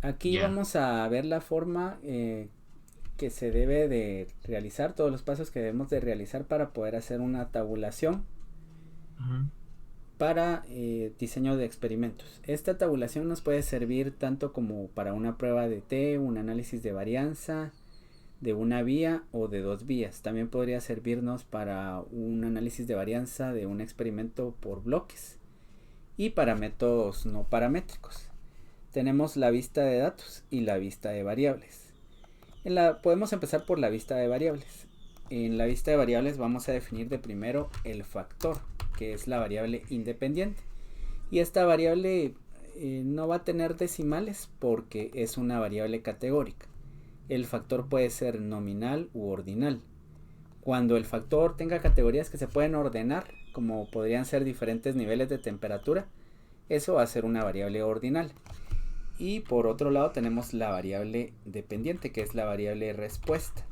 Aquí Ya. vamos a ver la forma que se debe de realizar, todos los pasos que debemos de realizar para poder hacer una tabulación Ujú. para diseño de experimentos. Esta tabulación nos puede servir tanto como para una prueba de T, un análisis de varianza, de una vía o de dos vías. También podría servirnos para un análisis de varianza de un experimento por bloques y para métodos no paramétricos. Tenemos la vista de datos y la vista de variables. Podemos empezar por la vista de variables. En la vista de variables vamos a definir de primero el factor, que es la variable independiente. Y esta variable no va a tener decimales porque es una variable categórica. El factor puede ser nominal u ordinal. Cuando el factor tenga categorías que se pueden ordenar, como podrían ser diferentes niveles de temperatura, eso va a ser una variable ordinal. Y por otro lado tenemos la variable dependiente, que es la variable respuesta.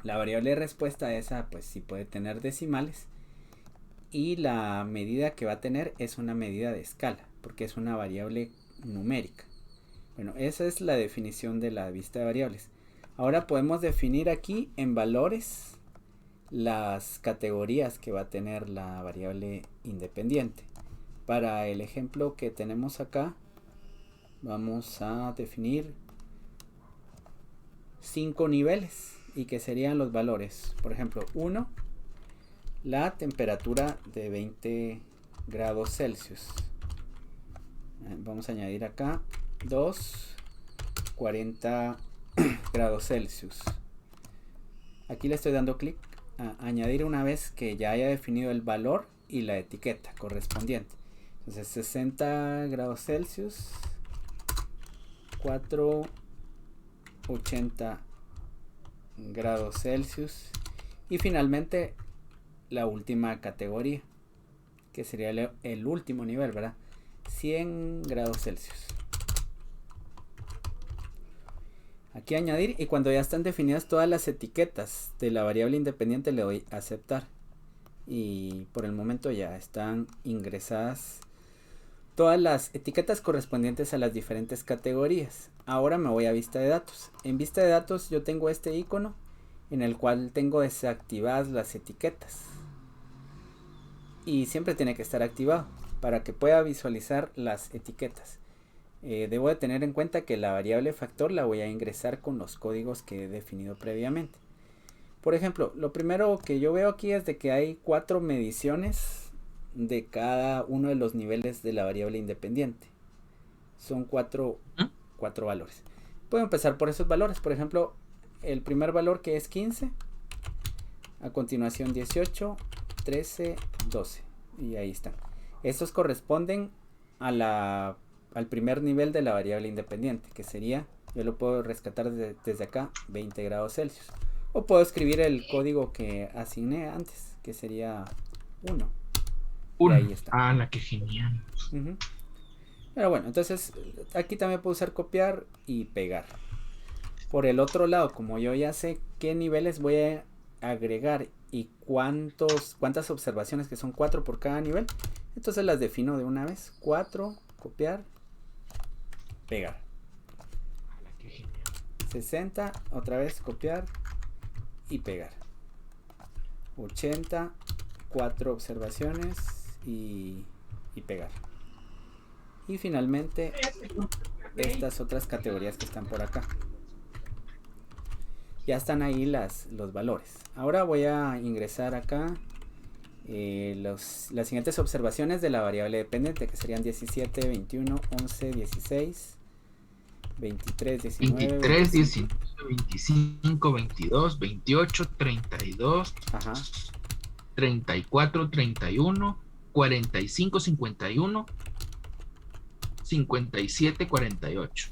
La variable respuesta esa pues sí puede tener decimales y la medida que va a tener es una medida de escala, porque es una variable numérica. Bueno, esa es la definición de la vista de variables. Ahora podemos definir aquí en valores las categorías que va a tener la variable independiente. Para el ejemplo que tenemos acá, vamos a definir 5 niveles y que serían los valores. Por ejemplo, 1, la temperatura de 20 grados Celsius. Vamos a añadir acá 2, 40 grados Celsius. Aquí le estoy dando clic a añadir una vez que ya haya definido el valor y la etiqueta correspondiente. Entonces 60 grados Celsius, 4, 80 grados Celsius y finalmente la última categoría, que sería el último nivel, ¿verdad? 100 grados Celsius. Aquí añadir, y cuando ya están definidas todas las etiquetas de la variable independiente le doy a aceptar. Y por el momento ya están ingresadas todas las etiquetas correspondientes a las diferentes categorías. Ahora me voy a vista de datos. En vista de datos yo tengo este icono en el cual tengo desactivadas las etiquetas. Y siempre tiene que estar activado para que pueda visualizar las etiquetas. Debo de tener en cuenta que la variable factor la voy a ingresar con los códigos que he definido previamente. Por ejemplo, lo primero que yo veo aquí es de que hay 4 mediciones de cada uno de los niveles de la variable independiente. Son 4 ¿Mm? valores. Puedo empezar por esos valores. Por ejemplo, el primer valor que es 15, a continuación 18, 13, 12. Y ahí están. Estos corresponden al primer nivel de la variable independiente, que sería, yo lo puedo rescatar desde acá, 20 grados Celsius. O puedo escribir el código que asigné antes, que sería 1. Y Uno. ahí está. Ah, la que genial. Uh-huh. Pero bueno, entonces aquí también puedo usar copiar y pegar. Por el otro lado, como yo ya sé qué niveles voy a agregar y cuántas observaciones, que son 4 por cada nivel, entonces las defino de una vez. 4, copiar, pegar. Ah, la que genial. 60, otra vez copiar y pegar. 80, 4 observaciones y pegar. Y finalmente estas otras categorías que están por acá. Ya están ahí los valores. Ahora voy a ingresar acá las siguientes observaciones de la variable dependiente, que serían 17, 21, 11, 16, 23, 19, 23, 25. 19, 25, 22, 28, 32, Ajá, 34, 31, 45, 51, 57, 48.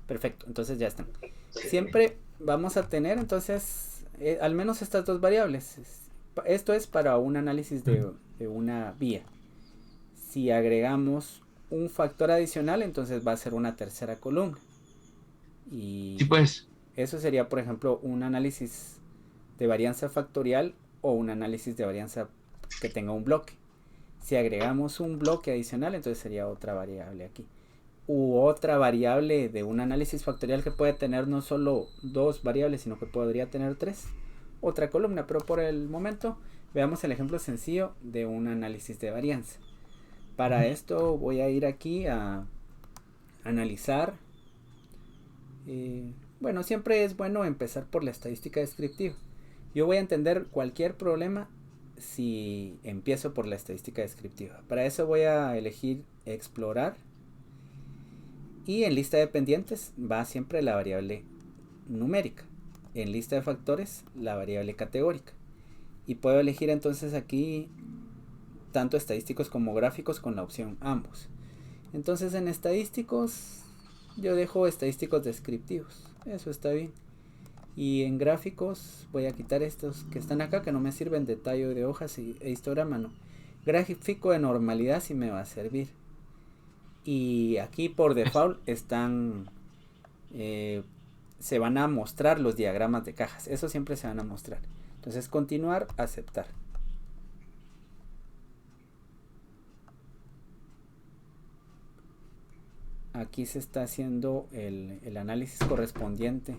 perfecto. Entonces ya están. Siempre vamos a tener entonces al menos estas dos variables. Esto es para un análisis de una vía. Si agregamos un factor adicional, entonces va a ser una tercera columna. Sí, Y pues. eso sería, por ejemplo, un análisis de varianza factorial o un análisis de varianza que tenga un bloque. Si agregamos un bloque adicional, entonces sería otra variable aquí. u otra variable de un análisis factorial que puede tener no solo dos variables, sino que podría tener tres, otra columna. Pero por el momento veamos el ejemplo sencillo de un análisis de varianza. Para esto voy a ir aquí a analizar. Bueno, siempre es bueno empezar por la estadística descriptiva. Yo voy a entender cualquier problema si empiezo por la estadística descriptiva. Para eso voy a elegir explorar. Y en lista de pendientes va siempre la variable numérica. En lista de factores la variable categórica. Y puedo elegir entonces aquí tanto estadísticos como gráficos con la opción ambos. Entonces en estadísticos yo dejo estadísticos descriptivos. Eso está bien. Y en gráficos voy a quitar estos que están acá, que no me sirven de tallo de hojas e histograma, no. Gráfico de normalidad sí me va a servir. Y aquí por default están se van a mostrar los diagramas de cajas. Eso siempre se van a mostrar. Entonces continuar, aceptar. Aquí se está haciendo el análisis correspondiente.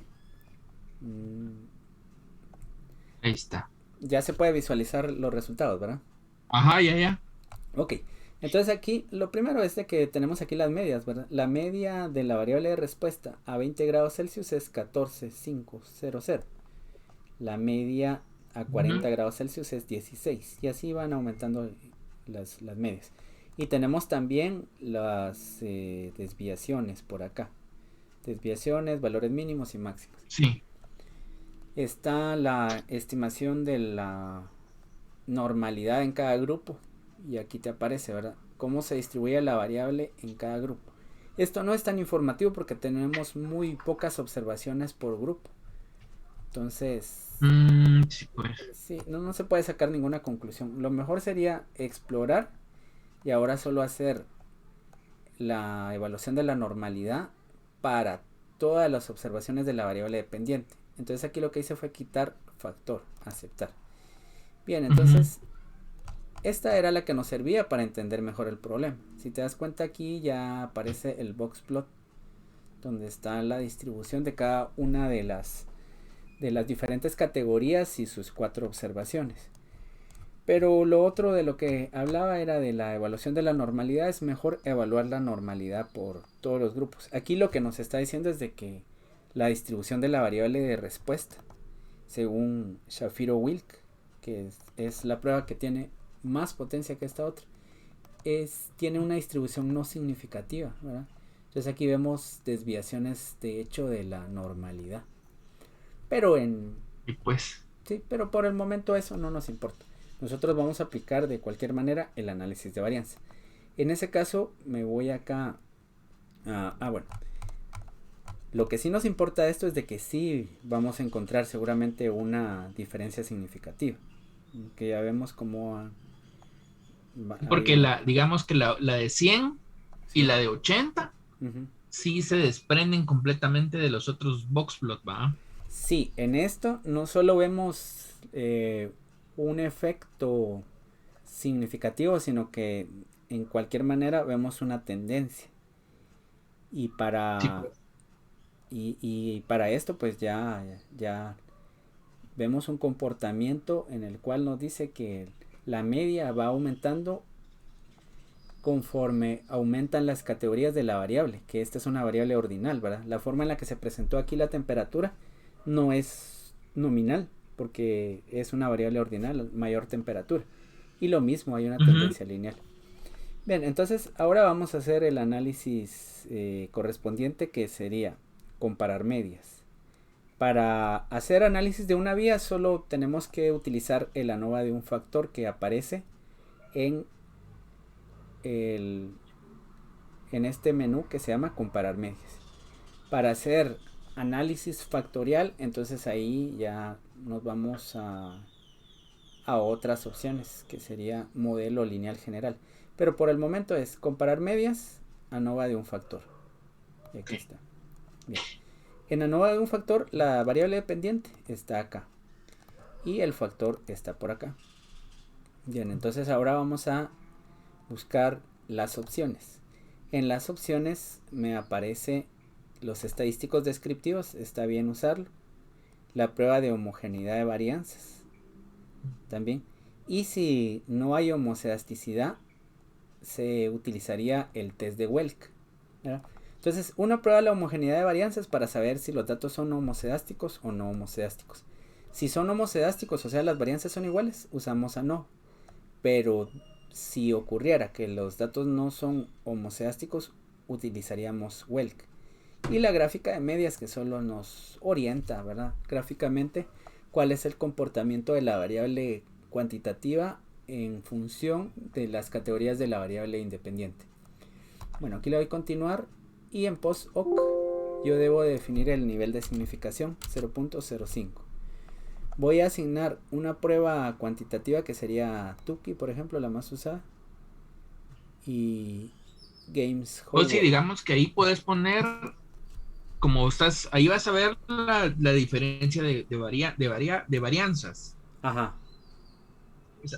Ahí está. Ya se puede visualizar los resultados, ¿verdad? Ajá, ya. Ok. Entonces aquí lo primero es de que tenemos aquí las medias, ¿verdad? La media de la variable de respuesta a 20 grados Celsius es 14,500. La media a 40 grados Celsius es 16. Y así van aumentando las medias. Y tenemos también las desviaciones por acá. Desviaciones, valores mínimos y máximos. Sí. Está la estimación de la normalidad en cada grupo. Y aquí te aparece, ¿verdad? Cómo se distribuye la variable en cada grupo. Esto no es tan informativo porque tenemos muy pocas observaciones por grupo. Entonces, Sí, pues. sí, no se puede sacar ninguna conclusión. Lo mejor sería explorar y ahora solo hacer la evaluación de la normalidad para todas las observaciones de la variable dependiente. Entonces aquí lo que hice fue quitar factor, aceptar. Bien, entonces esta era la que nos servía para entender mejor el problema. Si te das cuenta, aquí ya aparece el box plot, donde está la distribución de cada una de las diferentes categorías y sus 4 observaciones. Pero lo otro de lo que hablaba era de la evaluación de la normalidad. Es mejor evaluar la normalidad por todos los grupos. Aquí lo que nos está diciendo es de que la distribución de la variable de respuesta, según Shapiro-Wilk, que es la prueba que tiene más potencia que esta otra, tiene una distribución no significativa, ¿verdad? Entonces aquí vemos desviaciones de hecho de la normalidad. Pero pero por el momento eso no nos importa. Nosotros vamos a aplicar de cualquier manera el análisis de varianza. En ese caso me voy acá bueno. Lo que sí nos importa de esto es de que sí vamos a encontrar seguramente una diferencia significativa. Que ya vemos cómo porque digamos que la de 100 sí, y la de 80 sí se desprenden completamente de los otros box plot, ¿va? Sí, en esto no solo vemos un efecto significativo, sino que en cualquier manera vemos una tendencia. Y para sí, pues. y para esto pues ya vemos un comportamiento en el cual nos dice que la media va aumentando conforme aumentan las categorías de la variable, que esta es una variable ordinal, ¿verdad? La forma en la que se presentó aquí la temperatura no es nominal, porque es una variable ordinal, mayor temperatura. Y lo mismo, hay una tendencia lineal. Bien, entonces ahora vamos a hacer el análisis correspondiente, que sería comparar medias. Para hacer análisis de una vía solo tenemos que utilizar el ANOVA de un factor que aparece en este menú que se llama comparar medias. Para hacer análisis factorial, entonces ahí ya nos vamos a otras opciones, que sería modelo lineal general. Pero por el momento es comparar medias, ANOVA de un factor. Y aquí está. Bien. En ANOVA de un factor, la variable dependiente está acá. Y el factor está por acá. Bien, entonces ahora vamos a buscar las opciones. En las opciones me aparece los estadísticos descriptivos, está bien usarlo. La prueba de homogeneidad de varianzas también. Y si no hay homocedasticidad, se utilizaría el test de Welk, ¿verdad? Entonces, uno prueba la homogeneidad de varianzas para saber si los datos son homocedásticos o no homocedásticos. Si son homocedásticos, o sea, las varianzas son iguales, usamos ANOVA. Pero si ocurriera que los datos no son homocedásticos, utilizaríamos Welk. Y la gráfica de medias, que solo nos orienta, ¿verdad? Gráficamente, cuál es el comportamiento de la variable cuantitativa en función de las categorías de la variable independiente. Bueno, aquí le doy continuar y en post-hoc yo debo definir el nivel de significación 0.05. Voy a asignar una prueba cuantitativa que sería Tukey, por ejemplo, la más usada, y Games O sí, Howard. digamos que ahí puedes poner, como estás, ahí vas a ver la diferencia de varianzas. Ajá,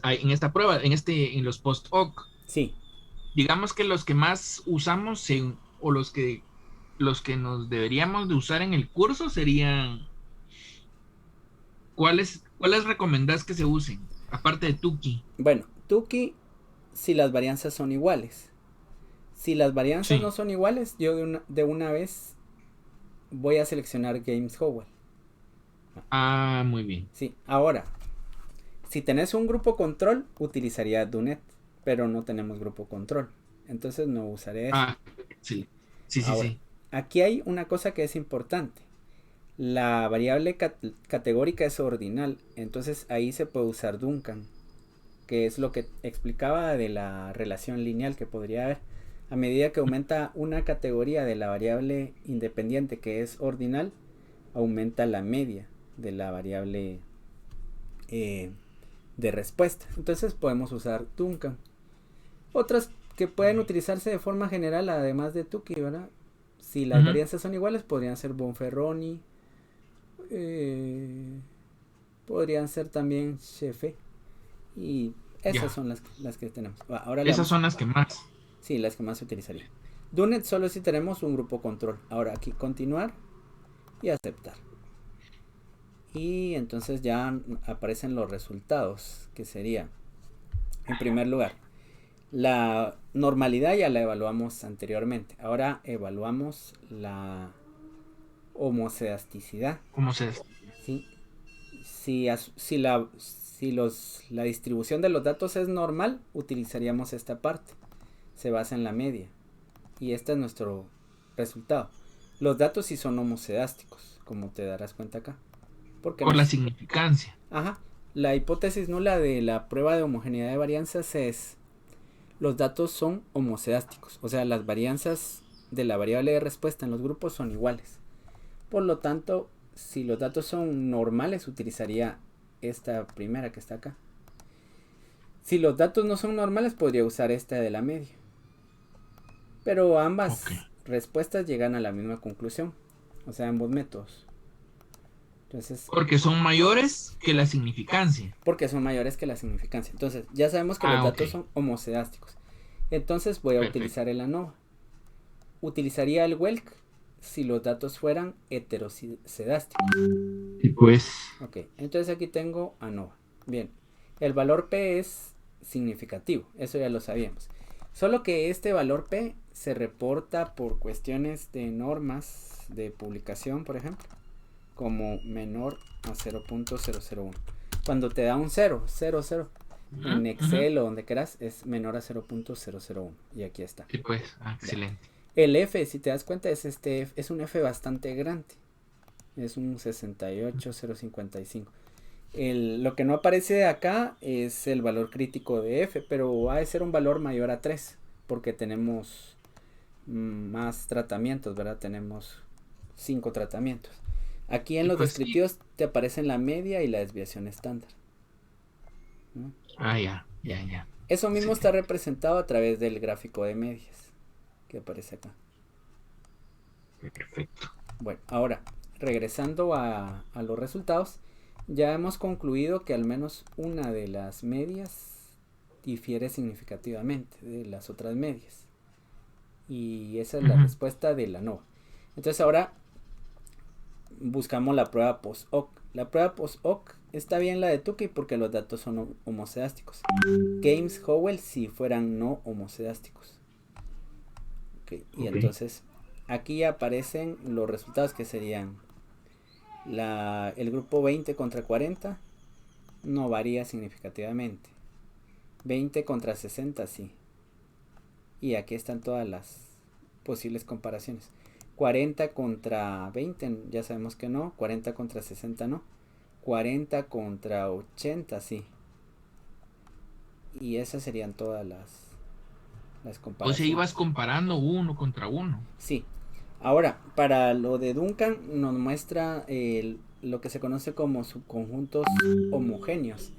En esta prueba, en los post-hoc. sí. Digamos que los que más usamos o los que nos deberíamos de usar en el curso serían, ¿cuáles recomendás que se usen? Aparte de Tukey. Bueno, Tukey si las varianzas son iguales. Si las varianzas no Sí. son iguales, yo de una vez voy a seleccionar Games Howell. Ah, muy bien. Sí, ahora, si tenés un grupo control, utilizaría Dunet, pero no tenemos grupo control. Entonces no usaré ese. Ah, sí. Sí, sí, Ahora, sí. aquí hay una cosa que es importante. La variable categórica es ordinal, entonces ahí se puede usar Duncan, que es lo que explicaba de la relación lineal que podría haber. A medida que aumenta una categoría de la variable independiente que es ordinal, aumenta la media de la variable de respuesta. Entonces podemos usar Duncan. Otras que pueden utilizarse de forma general, además de Tukey, ¿verdad? Si las varianzas son iguales, podrían ser Bonferroni, podrían ser también Chefe. Y esas Ya. son las que tenemos. Ahora Esas son las que más. sí, las que más se utilizarían. Dunet solo si tenemos un grupo control. Ahora aquí continuar y aceptar. Y entonces ya aparecen los resultados, que sería, en primer lugar, la normalidad ya la evaluamos anteriormente. Ahora evaluamos la homocedasticidad. ¿Cómo se? ¿Sí? Si la distribución de los datos es normal, utilizaríamos esta parte. Se basa en la media. Y este es nuestro resultado. Los datos sí son homocedásticos, como te darás cuenta acá. Porque Por la significancia. Ajá. La hipótesis nula de la prueba de homogeneidad de varianzas es: los datos son homocedásticos, o sea, las varianzas de la variable de respuesta en los grupos son iguales. Por lo tanto, si los datos son normales, utilizaría esta primera que está acá. Si los datos no son normales, podría usar esta de la media. Pero ambas respuestas llegan a la misma conclusión, o sea, ambos métodos. Entonces, Porque son mayores que la significancia. porque son mayores que la significancia. Entonces, ya sabemos que los datos son homocedásticos. Entonces voy a utilizar el ANOVA. Utilizaría el Welk si los datos fueran heterocedásticos. Y pues. Ok, entonces aquí tengo ANOVA. Bien, el valor P es significativo, eso ya lo sabíamos. Solo que este valor P se reporta por cuestiones de normas de publicación, por ejemplo, como menor a 0.001. Cuando te da un 0, 0, 0, en Excel o donde quieras, es menor a 0.001. Y aquí está. Sí, pues, excelente. El F, si te das cuenta, es un F bastante grande. Es un 68055. Lo que no aparece acá es el valor crítico de F, pero va a ser un valor mayor a 3, porque tenemos más tratamientos, ¿verdad? Tenemos 5 tratamientos. Aquí en los descriptivos te aparecen la media y la desviación estándar, ¿no? Ya. Eso mismo está representado a través del gráfico de medias que aparece acá. Perfecto. Bueno, ahora, regresando a los resultados, ya hemos concluido que al menos una de las medias difiere significativamente de las otras medias. Y esa es la respuesta de la ANOVA. Entonces ahora buscamos la prueba post-hoc. La prueba post-hoc está bien la de Tukey porque los datos son homocedásticos. Games-Howell si fueran no homocedásticos. Y entonces aquí aparecen los resultados que serían el grupo 20 contra 40 no varía significativamente. 20 contra 60 sí. Y aquí están todas las posibles comparaciones. 40 contra 20 ya sabemos que no. 40 contra 60 no. 40 contra 80 sí. Y esas serían todas las comparaciones. O sea, ibas comparando uno contra uno. Sí. Ahora, para lo de Duncan nos muestra lo que se conoce como subconjuntos homogéneos.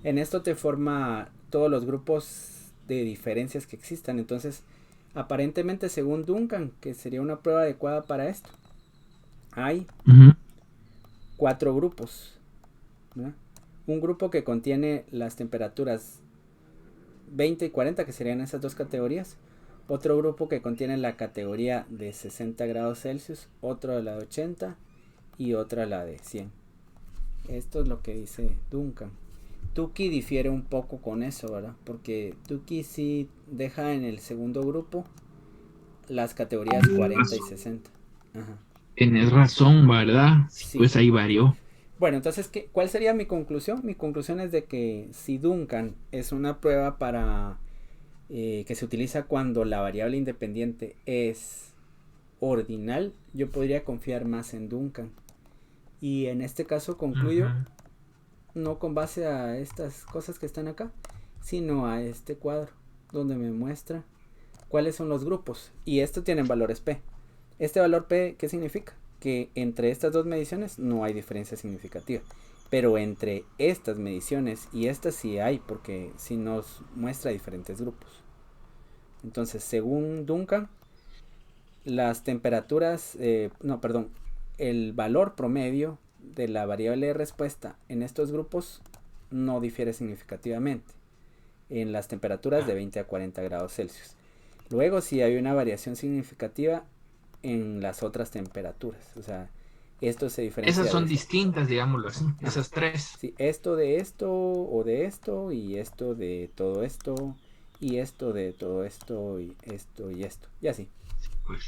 En esto te forma todos los grupos de diferencias que existan. Entonces, aparentemente según Duncan, que sería una prueba adecuada para esto, hay 4 grupos, ¿verdad? Un grupo que contiene las temperaturas 20 y 40, que serían esas dos categorías. Otro grupo que contiene la categoría de 60 grados Celsius, otro la de 80 y otra la de 100. Esto es lo que dice Duncan. Tukey difiere un poco con eso, ¿verdad? Porque Tukey sí deja en el segundo grupo las categorías 40 y 60. Ajá. Tienes razón, ¿verdad? Sí. Pues ahí varió. Bueno, entonces, ¿cuál sería mi conclusión? Mi conclusión es de que si Duncan es una prueba para que se utiliza cuando la variable independiente es ordinal, yo podría confiar más en Duncan. Y en este caso concluyo, no con base a estas cosas que están acá, sino a este cuadro, donde me muestra cuáles son los grupos. Y estos tienen valores P. Este valor P, ¿qué significa? Que entre estas dos mediciones no hay diferencia significativa. Pero entre estas mediciones y estas sí hay, porque sí nos muestra diferentes grupos. Entonces, según Duncan, las temperaturas, el valor promedio de la variable de respuesta en estos grupos no difiere significativamente en las temperaturas de 20 a 40 grados Celsius. Luego sí hay una variación significativa en las otras temperaturas. O sea, esto se diferencia. Esas son distintas, digámoslo así. Esas tres. Sí, esto de esto o de esto y esto de todo esto y esto de todo esto y esto y esto. Y así. Pues